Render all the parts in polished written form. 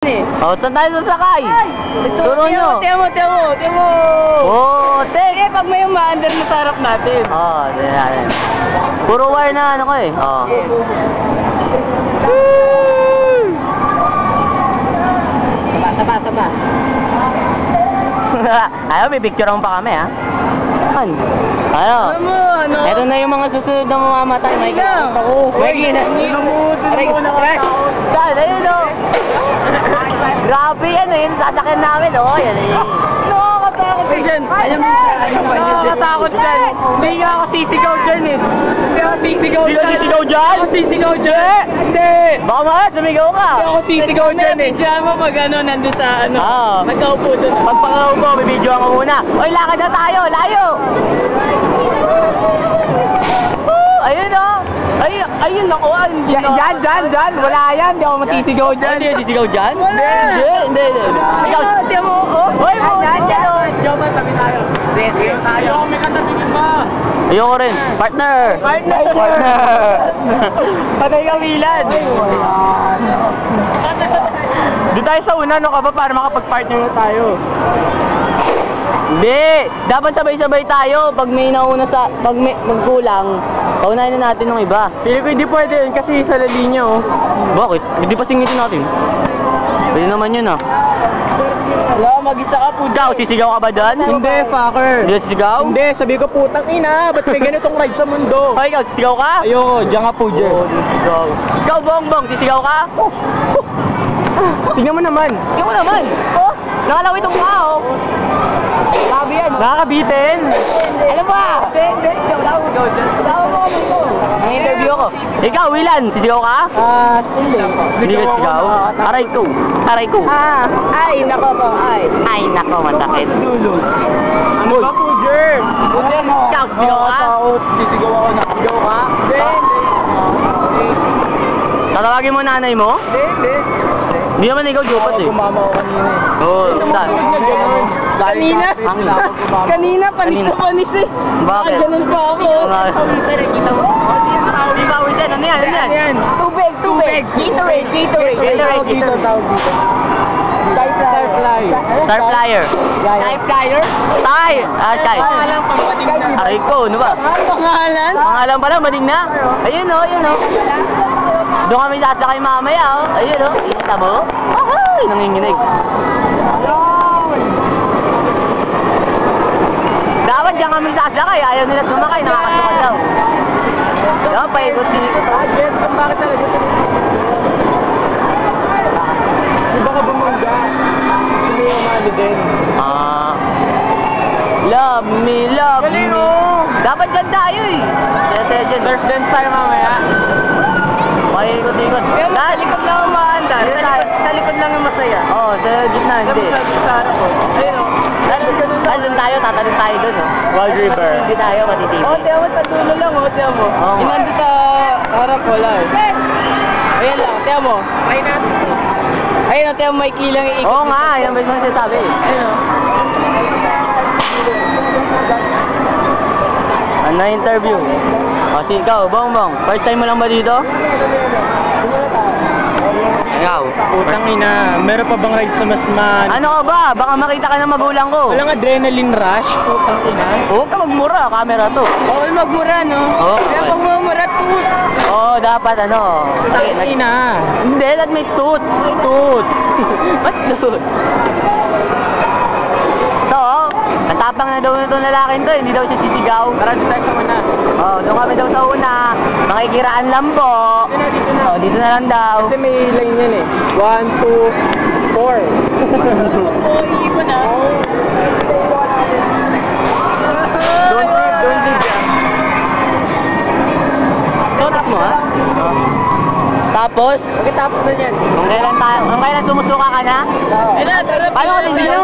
Oh, saan tayo sasakay? Turo nyo. Tiyan mo. Oh, Sige, pag may umaandar na sa harap natin. oh, tingnan natin. Puro wire na ano ko eh. Oh. Saba. Ayaw, may picturean pa kami ha. Ano? Ano? Ito na yung mga susunod na mamamatay. May gina. Saan? Ayun o. Grabe yan eh. Sasakyan namin o. Yan eh. Nakakatakot dyan. Nakakatakot dyan. Hindi nga ako sisigaw dyan eh. Hindi ako sisigaw dyan. Hindi. Baka mga sumigaw ka. Hindi ako sisigaw dyan eh. Diyan mo pag ano, nandun sa ano. Oo. Nagkaupo dun. Pagpangaupo, bibidyoan ko muna. Oy, lakad na tayo. Layo. Ayun o. Ayun ako. Dyan. Wala yan. Hindi ako matisigaw dyan. Hindi yung sisigaw dyan? Wala. Hindi. Ikaw. Tiyan mo. Hoy, yan o. Diyan mo, tabi tayo. Sige tayo. May katabigin ba? Ayoko rin. Partner. Patay ka Milan. Doon tayo sa una, no ka ba, para makapag-partner na tayo. Hindi. Dapat sabay-sabay tayo. Pag may nauna pag may magkulang, paunahin na natin ng iba. Pili ko hindi pwede yun kasi sa linya oh. Bakit? Hindi pa singitin natin. Pwede naman yun ah. Wala, mag-isa ka po. Ikaw, sisigaw ka ba doon? Hindi, fucker. Hindi ka sisigaw? Hindi, sabi ko putang ina, ba't may ganitong ride sa mundo? Hoy, ikaw, sisigaw ka? Ayoko, diyan ka po, Jer. Sisigaw. Ikaw, Bongbong, sisigaw ka? Tingnan mo naman. Tingnan mo naman. Oh, nakalawit ang mukha oh. Sabi yan. Nakakabitin. Alam ba? Hindi. Daw mo kami ko. Ang interview ako. Ikaw, Willan, sisigaw ka? Hindi. Hindi ka sisigaw? Aray ko. Ay, nako po, ay. Ay, nako, masakit. Dulo. Ano ba po, Jer? Ikaw, sisigaw ka? Sisigaw ako na. Sisigaw ka? Hindi. Tatawagin mo nanay mo? Hindi. Hindi naman ikaw jupat eh. Gumama ako kanina eh. Oo, saan? Kanina, panis na panis eh. Bakit? Ganun pa ako. Pawisan eh, kita mo. Hindi pawisan, ano yan? Tubig. Gatorade. Tawag dito. Star Flyer. Tay! Tay. Pangalan pang bading na. Aray ko, ano ba? Pangalan? Pangalan pala, maling na. Ayun o. Doon kami sasakay mamaya o. Ayun o. Kita mo? Ay, nanginginig. Dapat dyan kami sasakay. Ayaw nila sumakay. Nakakasukan daw. Diba, paikot dito. Bakit talaga? Di ba ka bumangga? Hindi yung mali din. Love me. Galing o! Dapat dyan tayo eh. Dyan. Surf dance tayo mamaya. Paikot-ikot. Sa likod lang ang maandar. Sa likod lang ang masaya. Oo, sa gitna hindi. Sa harap ko. Ayun o. Tatalon tayo doon o. Wild River. Hindi tayo matitipid. Tiyan mo, sa dulo lang o. Tiyan mo. Oo nga. Yung nandun sa harap wala eh. Ayan lang, tiyan mo. Ayun o, tiyan mo may kilang iikot. Oo nga, yan ba yung mga sinasabi eh. Ayun o. Ano interview? O, si ikaw, Bongbong. First time mo lang ba dito? Ikaw. Putang ina, meron pa bang ride sa Masman? Ano ka ba? Baka makita ka ng magulang ko. Walang adrenaline rush, putang ina. Huwag ka magmura, camera to. Bawal magmura, no? Oo. Kaya pag magmura, tut! Oo, dapat ano. Putang ina. Hindi, that may toot. Tut! Ba't toot? Ito, oh. Natapang na daw nito lalaking to, hindi daw siya sisigaw. Tara, dito tayo sa una. Oo, doon kami daw sa una. Makikiraan lang po. Dito na. Oo, dito na lang daw. Kasi may line yan eh. 1, 2, 4. Oo, iibo na. Don't leave. Sotak mo, ha? Tapos, Pagkatapos na yan. kung kailan sumusuka ka na? Tara, Paano ka sisigaw?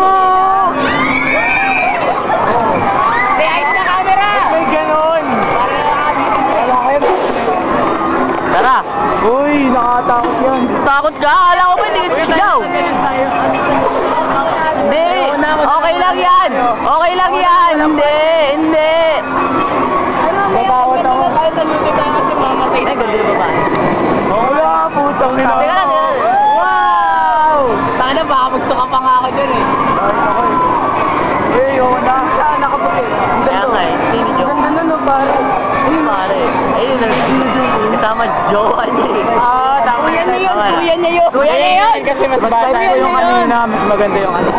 May eyes na camera! May ganon! Tara. Uy, nakatakot yan. Takot ka? Akala ko ba hindi ka sisigaw? Hindi. Okay lang yan. Hindi. Babawat ako. Kahit naluto tayo kasi mamatay na. Ay, ganda ba ba? Wala, putang ina. Teka lang. Wow! Sana baka magsuka pa nga ako dyan eh. Eh, yun na. Saan nakaputi? Kaya nga eh, sino Jo? Ganda na no, pare. Ay, pare. Ayun lang. Kasama jowa niya eh. Tama Kuya niya yun, tama. kuya niya yun. Kuya niya yun. Kasi mas bata Kuya ko yung niya yun. kanina, mas maganda yung ano.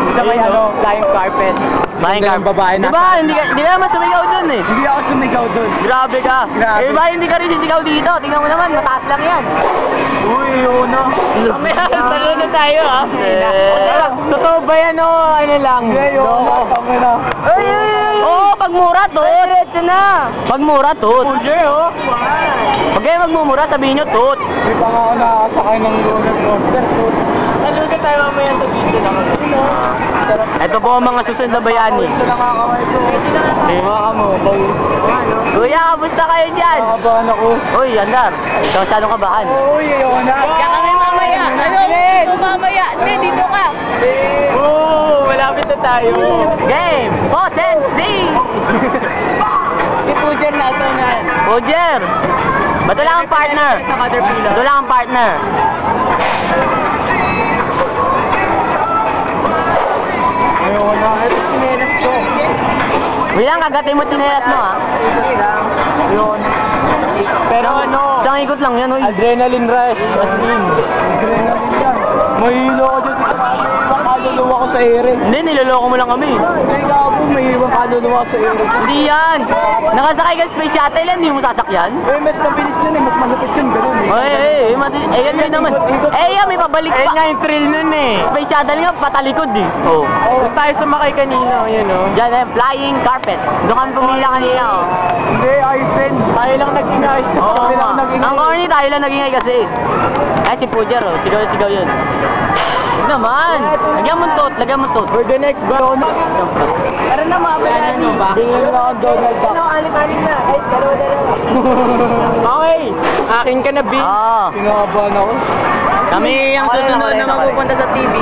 Sa may ano, flying carpet. Flying Ganda car. ng babae na. Diba, hindi ka naman sumigaw dun eh. Hindi ako sumigaw dun. Grabe ka. Grabe. Eh, ba hindi ka rin sisigaw dito? Tingnan mo naman, mataas lang yan. Uy, yun na. Mamaya, talo na tayo ha. Totoo ba yan o ano lang? Tama na. Oo, pag mura, tot. Diretso na. Pag mura, tot. Pag kayo magmumura, sabihin nyo, tot. Hindi pa nga ako nakakasakay ng roller coaster. Saludo tayo mamaya sa video naman. Ito po ang mga susunod na bayani. Ito nakakaway ko. Baka mo, Kuya, kamusta kayo dyan? Nakabahan ako. Uy, andar. Ikaw masyadong kabahan. Uy, ayoko na. Kaya kami mamaya. Ano? Dito mamaya. Hindi, dito ka. Oo, malapit na tayo. Game! Potency! Si Pujer nasa unahan. Roger! Ba't wala kang partner? Sa Caterpillar. Ba't wala kang partner? Ayoko na. Ito sinelas ko. Bilang kagatin mo tinelas mo ha. Yun. Pero ano? Isang ikot lang yan, uy. Adrenaline rush. Adrenaline yan. Mahilo ko dyan sa kami. Iwang kaluluwa ko sa ere. Hindi, niloloko mo lang kami. Hindi ka po, may iwang kaluluwa ko sa ere. Hindi yan. Nakasakay ka sa space shuttle yan, hindi mo sasakyan. Eh, mas mabilis yun eh. Mas malupit yun. Ganun eh. Yan yun naman. Yan, may pabalik pa. nga yung thrill nun eh. Space shuttle nga, patalikod eh. Oo. Doon tayo sumakay kanina. Yan o. Diyan, flying carpet. Doon kami pumila kanina, oh. Hindi, ayos din. Tayo lang nag-ingay. Oo, Tayo lang nga. nag-ingay. Ang corny tayo lang nagingay kasi. Eh, si Pujer, oh. Sigaw yun. Huwag naman. Lagyan mo tot, lagyan mo tot. For the next battle. Tara na mamaya. Ano ba? Bingin na akong Donald Duck. Ano, alim-alim na. Ay, dalawa-dalawa. Okay. Akin ka na, Bing. Oo. Kinakabahan ako. Kami ang susunod na magpupunta sa TV.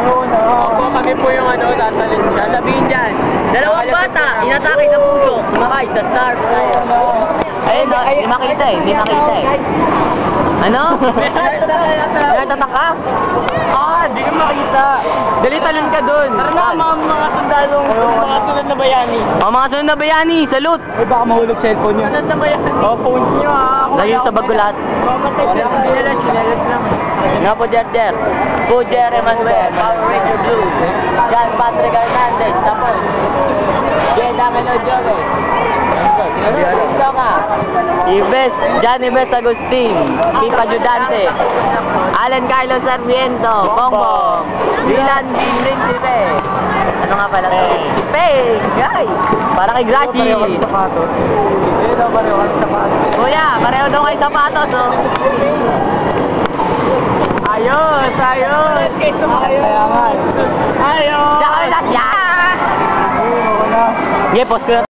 Oo na. Opo, kami po yung ano, tatalin siya. Sasabihin dyan, dalawang bata, inatake sa puso, sumakay sa Star Flyer. Ayun, hindi makita eh, hindi makita eh. Ano? Nagtatak ka? Hindi ka makita. Dali talon ka dun. Tara na mga sundalong, mga sunod na bayani. O mga sunod na bayani, salute! Ay, baka mahulog cellphone nyo. Sunod na bayani. Oh, phones nyo ha. Lagyan sa bag ko lahat. Sinalas lang. Nga po der. Pujer Emanuel, Power Ranger Blue. John Patrick Hernandez, tapos. Jeda Melo Joves. Sino ka? Ives, Johnny Ives Agustin. Pipa Judante. Alan Carlos Sarmiento. Bongbong. Dylan Principe. Ano nga pala to? Peng! Ay! Parang kay Gracie. Pareho kami sapatos. Ayun daw, pareho kami sapatos. Kuya, pareho daw kayo sapatos, oh. Ayos, ayos. Kaya nga. Ayos. Tsaka lahat yan! Ayun, ako na. Okay, post ko na.